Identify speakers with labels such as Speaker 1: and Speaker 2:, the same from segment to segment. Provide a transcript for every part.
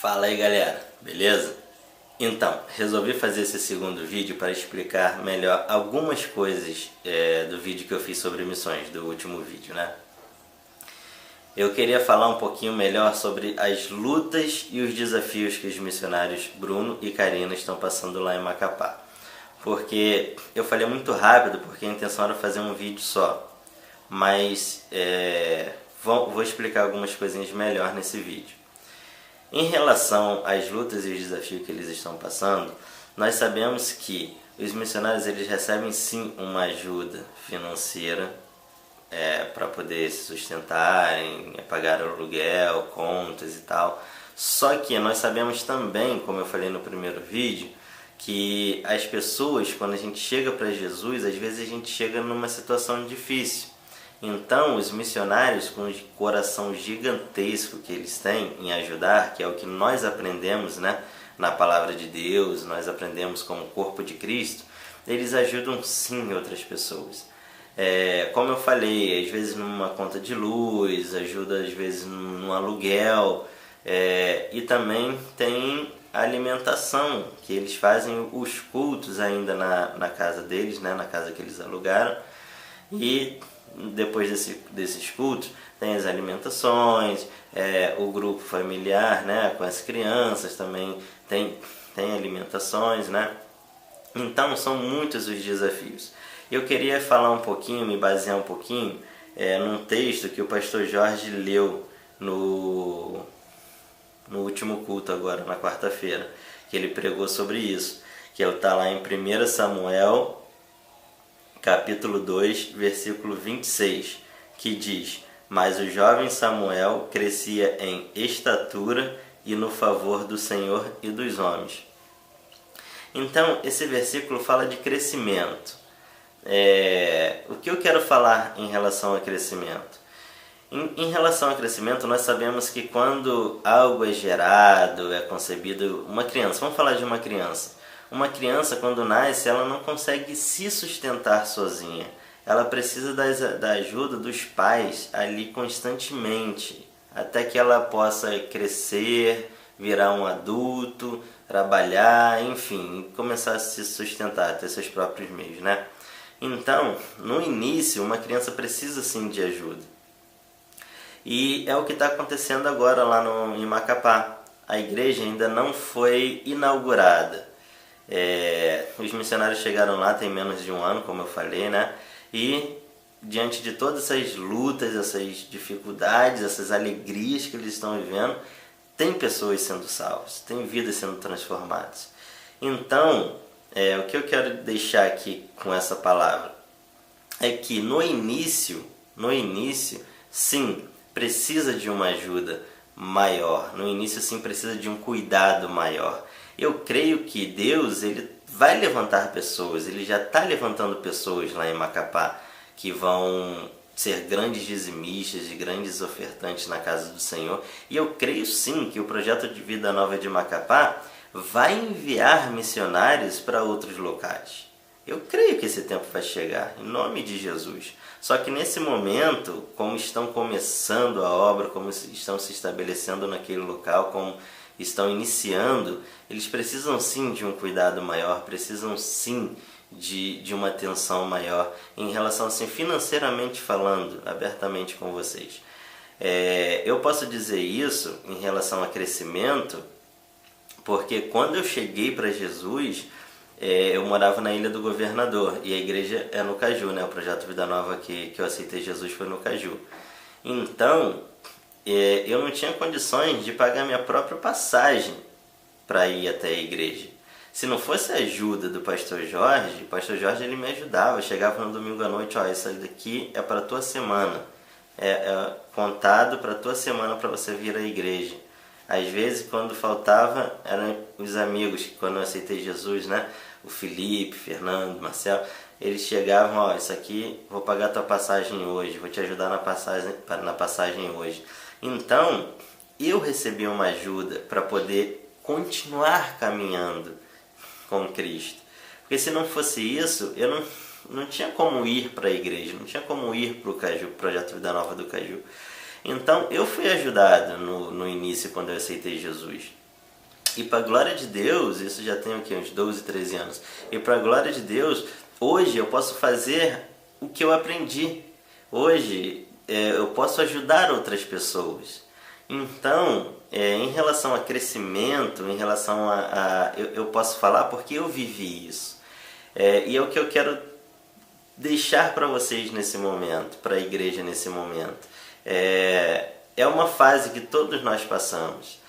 Speaker 1: Fala aí galera, beleza? Então, resolvi fazer esse segundo vídeo para explicar melhor algumas coisas do vídeo que eu fiz sobre missões, do último vídeo, né? Eu queria falar um pouquinho melhor sobre as lutas e os desafios que os missionários Bruno e Karina estão passando lá em Macapá. Porque eu falei muito rápido, porque a intenção era fazer um vídeo só. Mas vou explicar algumas coisinhas melhor nesse vídeo. Em relação às lutas e os desafios que eles estão passando, nós sabemos que os missionários eles recebem sim uma ajuda financeira para poder se sustentarem, pagar aluguel, contas e tal. Só que nós sabemos também, como eu falei no primeiro vídeo, que as pessoas, quando a gente chega para Jesus, às vezes a gente chega numa situação difícil. Então, os missionários, com o coração gigantesco que eles têm em ajudar, que é o que nós aprendemos, né, na Palavra de Deus, nós aprendemos como corpo de Cristo, eles ajudam sim outras pessoas. Como eu falei, às vezes numa conta de luz, ajuda às vezes num aluguel, e também tem alimentação, que eles fazem os cultos ainda na casa deles, né, na casa que eles alugaram, e depois desses cultos tem as alimentações, o grupo familiar, né, com as crianças também tem alimentações, né? Então são muitos os desafios. Eu queria falar um pouquinho, me basear um pouquinho num texto que o pastor Jorge leu no último culto agora, na quarta-feira, que ele pregou sobre isso, que está lá em 1 Samuel capítulo 2, versículo 26, que diz: "Mas o jovem Samuel crescia em estatura e no favor do Senhor e dos homens." Então, esse versículo fala de crescimento. O que eu quero falar em relação a crescimento? Em relação ao crescimento, nós sabemos que quando algo é gerado, é concebido, uma criança, vamos falar de uma criança. Uma criança, quando nasce, ela não consegue se sustentar sozinha. Ela precisa da ajuda dos pais ali constantemente, até que ela possa crescer, virar um adulto, trabalhar, enfim, começar a se sustentar, ter seus próprios meios, né? Então, no início, uma criança precisa sim de ajuda. E é o que está acontecendo agora lá em Macapá. A igreja ainda não foi inaugurada. Os missionários chegaram lá tem menos de um ano, como eu falei, né? E diante de todas essas lutas, essas dificuldades, essas alegrias que eles estão vivendo, tem pessoas sendo salvas, tem vidas sendo transformadas. Então, o que eu quero deixar aqui com essa palavra é que no início, sim, precisa de uma ajuda maior. No início, sim, precisa de um cuidado maior. Eu creio que Deus ele vai levantar pessoas, ele já está levantando pessoas lá em Macapá que vão ser grandes dizimistas e grandes ofertantes na casa do Senhor. E eu creio sim que o projeto de Vida Nova de Macapá vai enviar missionários para outros locais. Eu creio que esse tempo vai chegar, em nome de Jesus. Só que nesse momento, como estão começando a obra, como estão se estabelecendo naquele local, como estão iniciando, eles precisam sim de um cuidado maior, precisam sim de uma atenção maior em relação, assim, financeiramente falando, abertamente com vocês. Eu posso dizer isso em relação a crescimento, porque quando eu cheguei para Jesus, eu morava na Ilha do Governador e a igreja é no Caju, né? O projeto Vida Nova que eu aceitei Jesus foi no Caju. Então, eu não tinha condições de pagar minha própria passagem para ir até a igreja. Se não fosse a ajuda do pastor Jorge, ele me ajudava. Eu chegava no domingo à noite, isso daqui é para a tua semana. É contado para a tua semana para você vir à igreja. Às vezes, quando faltava, eram os amigos, que quando eu aceitei Jesus, né? O Felipe, Fernando, Marcelo, eles chegavam, isso aqui, vou pagar a tua passagem hoje, vou te ajudar na passagem hoje. Então, eu recebi uma ajuda para poder continuar caminhando com Cristo. Porque se não fosse isso, eu não tinha como ir para a igreja, não tinha como ir para o Caju, Projeto Vida Nova do Caju. Então, eu fui ajudado no início, quando eu aceitei Jesus. E para a glória de Deus, isso já tem o quê? Uns 12, 13 anos. E para a glória de Deus, hoje eu posso fazer o que eu aprendi. Hoje eu posso ajudar outras pessoas. Então, em relação a crescimento, em relação eu posso falar porque eu vivi isso. E é o que eu quero deixar para vocês nesse momento, para a igreja nesse momento. É uma fase que todos nós passamos.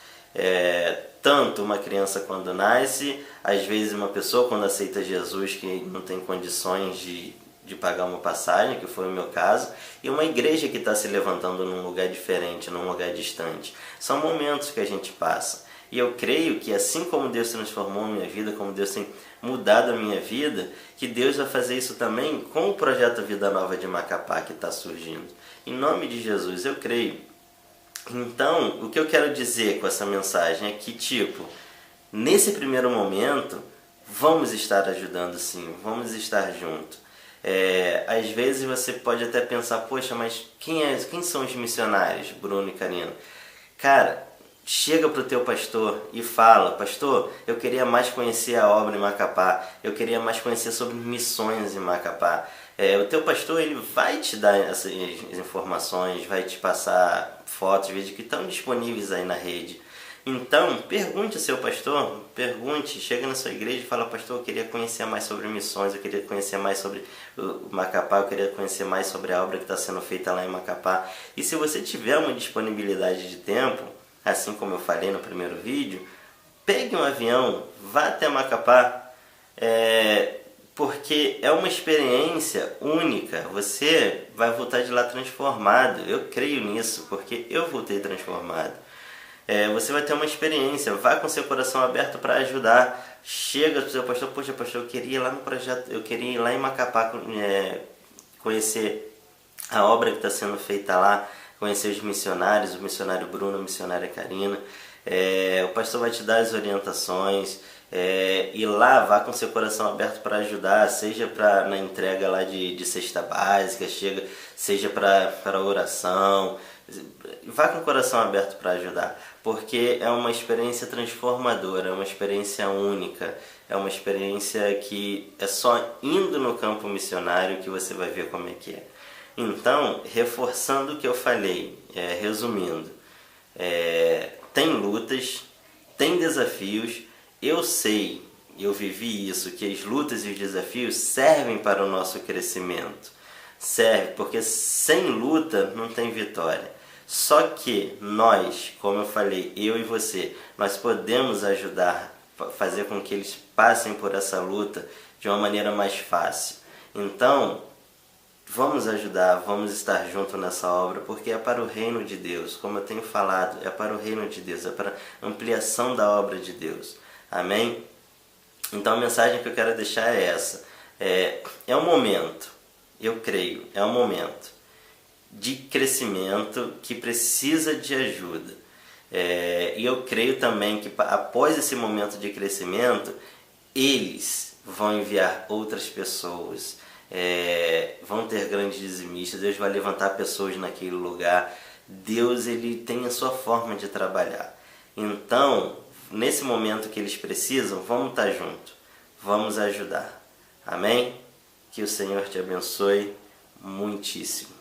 Speaker 1: Tanto uma criança quando nasce, às vezes uma pessoa quando aceita Jesus que não tem condições de pagar uma passagem, que foi o meu caso, e uma igreja que está se levantando num lugar diferente, num lugar distante. São momentos que a gente passa. E eu creio que assim como Deus transformou a minha vida, como Deus tem mudado a minha vida, que Deus vai fazer isso também com o projeto Vida Nova de Macapá que está surgindo. Em nome de Jesus, eu creio. Então, o que eu quero dizer com essa mensagem é que, nesse primeiro momento, vamos estar ajudando sim, vamos estar juntos. Às vezes você pode até pensar, poxa, mas quem são os missionários, Bruno e Karina? Cara, chega para o teu pastor e fala, pastor, eu queria mais conhecer a obra em Macapá, eu queria mais conhecer sobre missões em Macapá. O teu pastor ele vai te dar essas informações, vai te passar fotos, vídeos que estão disponíveis aí na rede. Então, pergunte ao seu pastor, chega na sua igreja e fala, pastor, eu queria conhecer mais sobre missões, eu queria conhecer mais sobre o Macapá, eu queria conhecer mais sobre a obra que está sendo feita lá em Macapá. E se você tiver uma disponibilidade de tempo, assim como eu falei no primeiro vídeo, pegue um avião, vá até Macapá, porque é uma experiência única, você vai voltar de lá transformado, eu creio nisso, porque eu voltei transformado. Você vai ter uma experiência, vá com seu coração aberto para ajudar, chega pro seu pastor, poxa pastor, eu queria ir lá no projeto, eu queria ir lá em Macapá, conhecer a obra que está sendo feita lá, conhecer os missionários, o missionário Bruno, a missionária Karina. O pastor vai te dar as orientações, e lá vá com seu coração aberto para ajudar, seja na entrega lá de cesta básica, seja para oração, vá com o coração aberto para ajudar, porque é uma experiência transformadora, é uma experiência única, é uma experiência que é só indo no campo missionário que você vai ver como é que é. Então, reforçando o que eu falei, resumindo, tem lutas, tem desafios, eu sei, eu vivi isso, que as lutas e os desafios servem para o nosso crescimento. Serve, porque sem luta não tem vitória. Só que nós, como eu falei, eu e você, nós podemos ajudar, fazer com que eles passem por essa luta de uma maneira mais fácil. Então, vamos ajudar, vamos estar junto nessa obra, porque é para o reino de Deus, como eu tenho falado, é para o reino de Deus, é para a ampliação da obra de Deus. Amém? Então a mensagem que eu quero deixar é essa. É um momento, eu creio, é um momento de crescimento que precisa de ajuda. E eu creio também que após esse momento de crescimento, eles vão enviar outras pessoas, vão ter grandes dizimistas, Deus vai levantar pessoas naquele lugar. Deus ele tem a sua forma de trabalhar. Então, nesse momento que eles precisam, vamos estar juntos, vamos ajudar. Amém? Que o Senhor te abençoe muitíssimo.